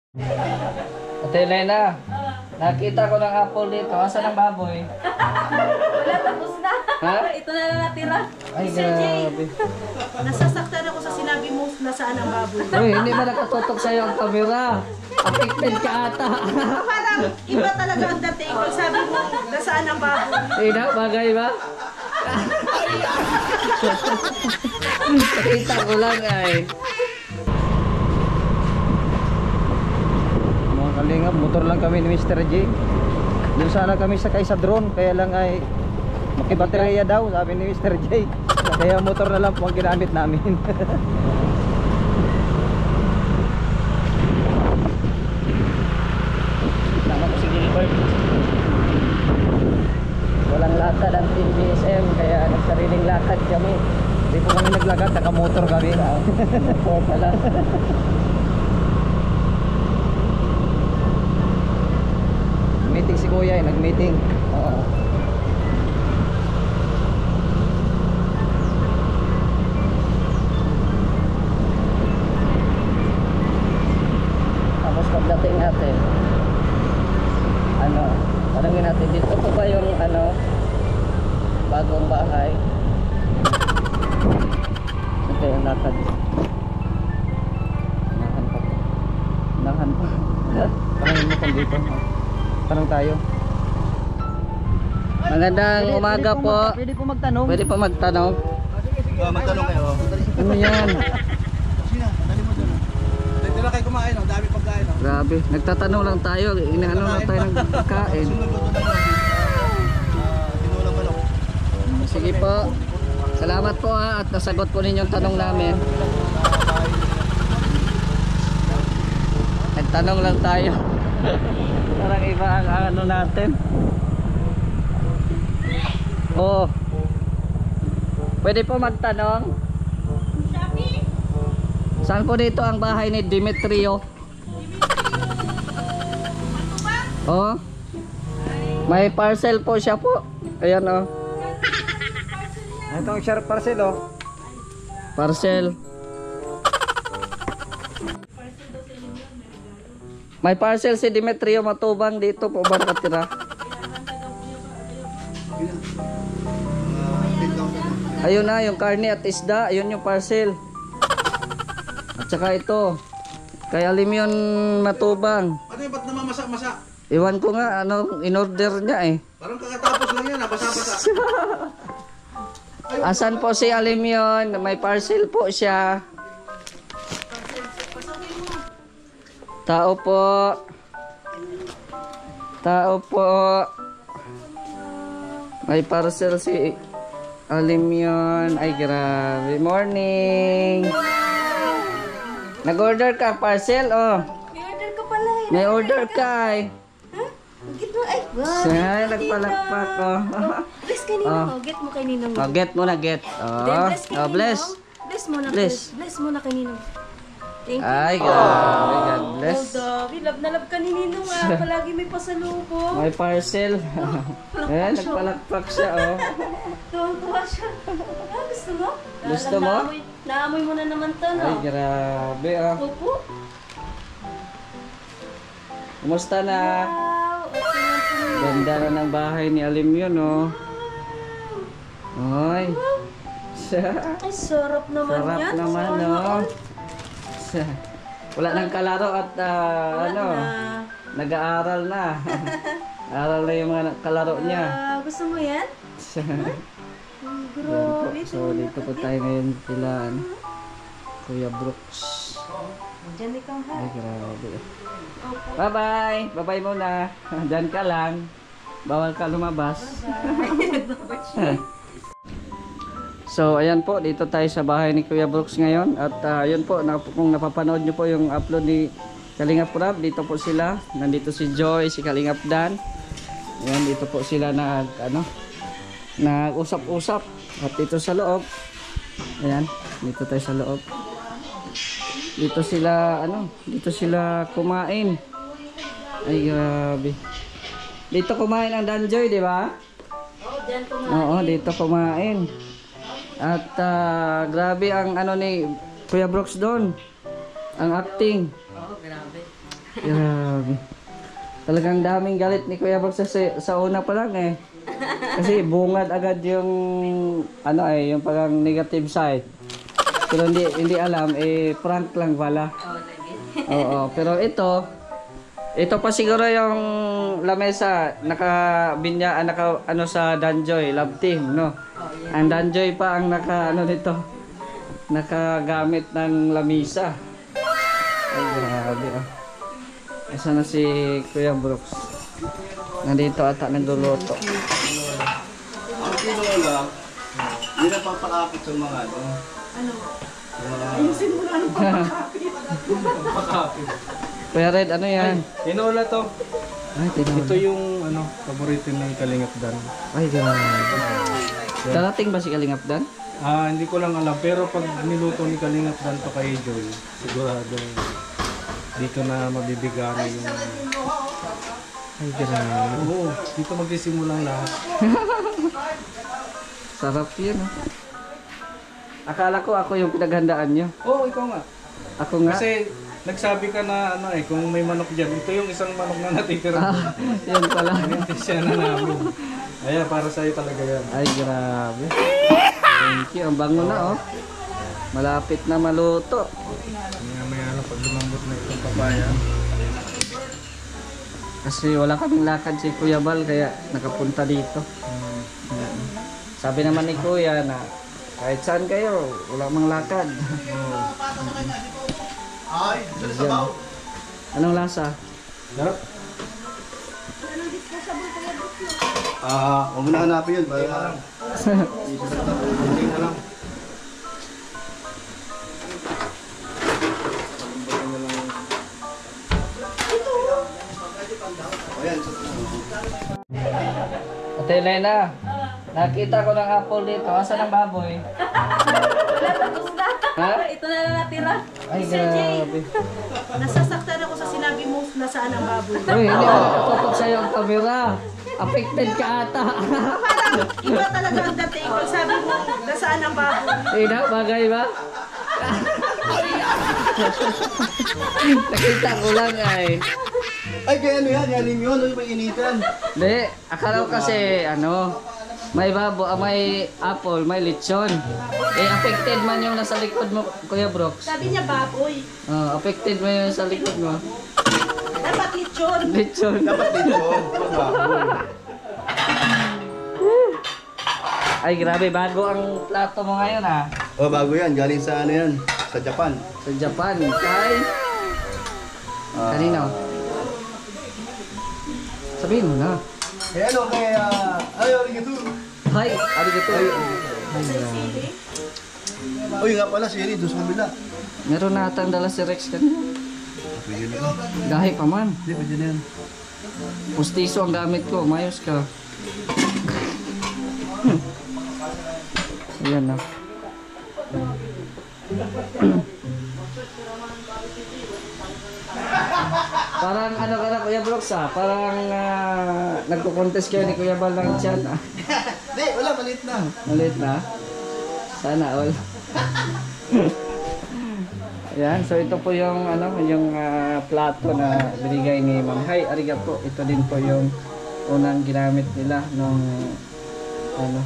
Ate Elena, nakita ko ng apple dito. Asan ang baboy? Wala, tapos na. Ha? Ito na lang natira. Ay, Sir Jay, grabe. nasasaktan ako sa sinabi mo nasaan ang baboy. Uy, hindi ba nakatutok sa'yo ang camera? Affected ka ata. Parang iba talaga ang dating pag sabi mo nasaan ang baboy. Ina, bagay ba? Nakita ko lang ay. Mga kalingap, motor lang kami ni Mr. J. Doon sana kami sakay sa drone, kaya lang ay makibaterya daw, sabi ni Mr. J. Kaya motor na lang po ang ginamit namin. Sama ko si Gilbert. Walang lakad ang Team GSM, kaya nagsariling lakad kami. Hindi po kami naglakad, nakamotor kami. Motor pala. Meeting si Kuya, nag-meeting. Oo. Tapos pagdating natin, tanungin natin dito po ba yung bagong bahay. Ito yung lakad. Nahan pa. Tanungin mo kung dito. Tanong tayo. Magandang umaga po. Pwede po magtanong. Pwede po magtanong. Magtanong kayo. Ano yan? Sina, dali mo doon. Dito na kayo kumain, oh. Dami pagkain. Oh. Grabe. Nagtatanong lang tayo. Inaano lang tayo ng kain. Sunod ko doon. Tinulang manok. Sige po. Salamat po at nasagot po ninyong tanong namin. Nagtanong lang tayo. Parang iba ang ano natin. Oh. Pwede po magtanong. Saan po dito ang bahay ni Demetrio? Oh. May parcel po siya po. Ayan oh. Ito ang share parcel, oh. Parcel. May parcel si Demetrio Matubang dito po ba nakatira? Ayun na, yung karne at isda, ayun yung parcel. At saka ito, kay Alimyon Matubang. Ano yung ba't namamasa-masa? Iwan ko nga, in-order niya eh. Parang kakatapos lang yan, basa-basa. Asan po si Alimyon? May parcel po siya. Tao po. Tao po. May parcel si Alimyon. Ay grabe. Morning. Nag-order ka parcel? Oh. May order ka pala eh. May order ka eh. Ha? Get mo ay. Ay, nagpalakpak oh. Bless ka Ninong. Oh. Oh. Get mo kay Ninong. Oh, get mo na get. Oh, Bless kay oh Ninong. bless. Bless mo na. Bless. Bless mo na kay Ninong. Thank you. Ay, grabe. God bless. Oh, Davi, love na love ka ni Ninong ah. Palagi may pasalubong. May parcel. Ayan, nagpalakpak siya oh. Tuwang-tuwa siya. Ah, gusto mo? Gusto mo? Naamoy mo na naman to, Ay, no? grabe ah. Opo. Kumusta na? Wow. Okay lang po. Ganda na ng bahay ni Alimyon oh. Ay. Ay, sarap naman Sarap yan. naman Sana oh. all. Wala nang kalaro at Wala na. nag-aaral na. Aral na yung mga kalaro niya. Gusto mo yan? Yan po. Grabe. So dito po tayo ngayon sila Kuya Brooks. Diyan ikaw ha. Ay grabe. Opo. Bye bye. Bye bye muna. Diyan ka lang. Bawal ka lumabas. So ayan po, dito tayo sa bahay ni Kuya Brooks ngayon. At yun po, kung napapanood nyo po yung upload ni Kalingap Rab, dito po sila. Nandito si Joy, si Kalingap Dan. Ayan, dito po sila nag-usap-usap. At dito sa loob, ayan, dito tayo sa loob. Dito sila kumain. Ay grabe. Dito kumain ang Danjoy, di ba? Diyan kumain. Oo, dito kumain. At grabe ang ano ni Kuya Brooks doon. Ang acting. Oo, grabe. Grabe. Talagang daming galit ni Kuya Brooks sa una pa lang eh. Kasi bungad agad yung ano eh, yung parang negative side. Pero hindi alam eh prank lang pala. Oo, pero ito pa siguro yung lamesa naka ano sa Danjoy Love Team, no. Ang Danjoy pa ang naka ano nito. Nakagamit ng lamisa. Ay grabe ah. Asa na si Kuya Brooks? Nandito ata nagluluto. Ang tinola, hindi na papakapit sa mga ano. Ayusin mo lang ang Papakapit. Kuya Red, ano yan? Tinola to. Ay, tinola. Ito yung ano, paborito ng Kalingap Dan. Ay, grabe. Darating ba si Kalingap Dan? Hindi ko lang alam, pero pag niluto ni Kalingap Dan to kay Joy, sigurado dito na mabibigyan yung... Ay, grabe. Oo, dito magsisimula lahat. Sarap yun, oh. Akala ko ako yung pinaghandaan nyo. Oo, ikaw nga. Ako nga. Kasi nagsabi ka na ano eh, kung may manok dyan, ito yung isang manok na natitira. Yun pala. Siya na namin. Ayan, para sa'yo talaga yan. Ay, grabe. Thank you. Ang bango na, oh. Malapit na maluto. May ano, pag lumambot na itong papaya. Kasi wala kaming lakad si Kuya Bal, kaya nakapunta dito. Sabi naman ni Kuya na kahit saan kayo, wala mang lakad. Ay, Yan. Anong lasa? Sarap. Huwag mo na hanapin yun. Hindi na lang. Ate Elena, nakita ko ng apple dito. Asan ang baboy? Ha? Ito na lang natira. Ay, grabe. Nasasaktan ako sa sinabi mo nasaan ang baboy. Uy, hindi ako nakatutok sa'yo ang camera. Affected ka ata. Parang iba talaga ang dating pag sabi mo nasaan ang baboy. Eh, na, bagay ba? Nakita ko lang ay. Ay, kaya ano yan? Yalim yun. Ano yung initan? Hindi, akala ko kasi ano, may may apple, may lechon. Eh, affected man yung nasa likod mo, Kuya Brooks. Sabi niya baboy. Oh, affected mo yung nasa likod mo. Dapat lechon. Lechon. Dapat dito. Ay, grabe, bago ang plato mo ngayon ah. Oh, bago yan. Galing sa ano yan? Sa Japan. Sa Japan, kay... Kanino? Sabihin mo na. Eh ano, kaya... Ay, arigato. Hi, arigato. Sili. Uy, nga pala, siri. Doon sa kabila. Meron na atang dala si Rex kanina. Pwede na yan. Gahi pa man. Hindi, pwede na yan. Pustiso ang gamit ko, mayos ka. Ayan na. Parang ano ka na Kuya Brooks ah, parang nagko-contest kayo ni Kuya Bal ng chat ah. Hindi, wala, maliit na. Malit na. Sana all. Ayan, so ito po yung ano, yung plato na binigay ni Ma'am. Hi, arigato. Ito din po yung unang ginamit nila nung ano,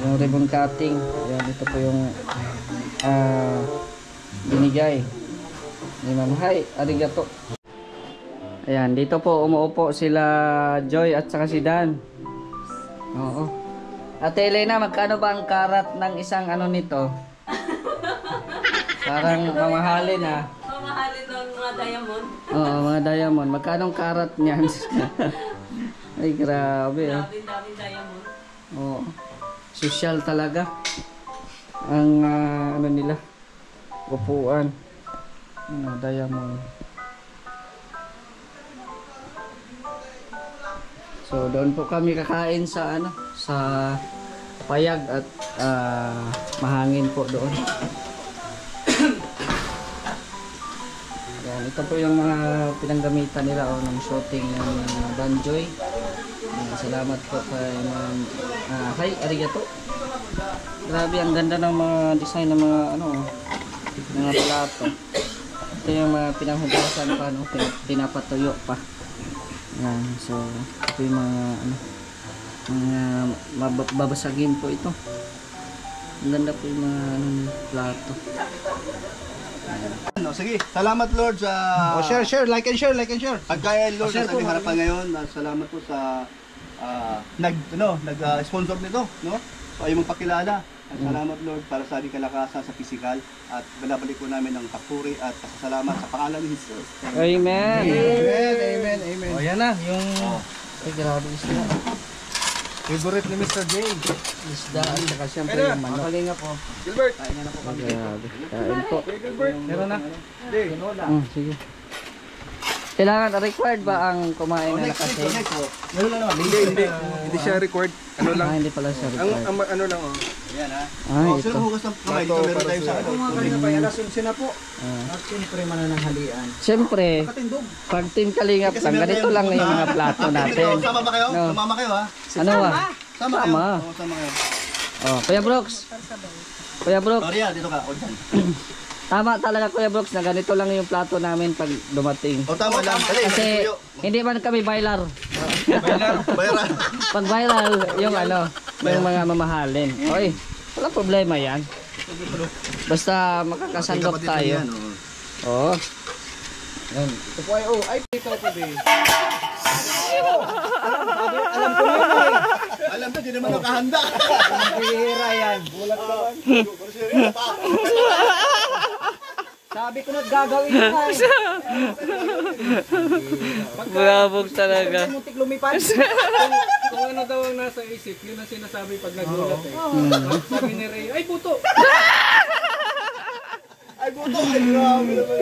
yung ribbon cutting. Ayan, ito po yung binigay ni Ma'am. Hi, arigato. Ayan, dito po umuupo sila Joy at saka si Dan. Oo. Ate Elena, magkano ba ang karat ng isang ano nito? Parang mamahalin ah. Mamahalin ng mga diamond. Oo, mga diamond. Magkano ang karat niyan? Ay, grabe ah. Daming diamond. Oo. Social talaga. Ang ano nila. Upuan. Diamond. So doon po kami kakain sa ano, sa payag at mahangin po doon. Yan, ito po yung mga pinanggamitan nila ng shooting ng Banjoy. Salamat po kay hi, arigato. Grabe, ang ganda ng mga design ng mga ano, mga plato. ito yung mga pinanghugasan pa, no? Pinapatuyo pa. Yan, so ito yung mga ano, mga babasagin po ito. Ang ganda po yung mga ano, plato. No, sige, salamat Lord sa share, like and share. pagkaya Lord sa aming harapan ngayon. Salamat po sa nag-sponsor nito, no? So ay magpakilala. At salamat Lord para sa aming kalakasan sa physical at balabalik po namin ang papuri at pasasalamat sa pangalan ni Jesus. Amen! Amen. O yan na, yung Ay, grabe isda. favorite ni Mr. J. Isda at saka siyempre yung manok. Kalinga po. Gilbert! Ay, grabe. Kain po. Meron na. Sige. Kailangan required ba ang kumain na nakasave? Meron na naman. Hindi siya record. Ano lang. Hindi pala siya required. Ano lang oh. Ayan ha. Ay, Sino ito. hugas ng kamay? Dito meron tayo sa ano. Siyempre manananghalian. Siyempre, pag team Kalingap lang, ganito lang na yung mga plato natin. Sama ba kayo? No. Sumama kayo ha? Ano ba? Sama kayo. Sama. Oo, sama kayo. Oh, Kuya Brooks. Kuya Brooks. Maria, dito ka. O dyan. Tama talaga Kuya Brooks na ganito lang yung plato namin pag dumating. O tama lang. Dali, Kasi hindi man kami bailar. bayaran. Pag viral, yung ano, yung mga mamahalin. Oy, walang problema yan. Basta makakasandok tayo. Oo. Yan. Ito po ay ito po din. Alam ko, di naman nakahanda. Hihira yan. Bulat naman. Sabi ko na gagawin ko ay. Brabog talaga. Muntik lumipad. Kung ano daw ang nasa isip, yun ang sinasabi pag nagulat eh. Sabi ni Ray, ay puto! Ay, buto. Ay, grabe naman.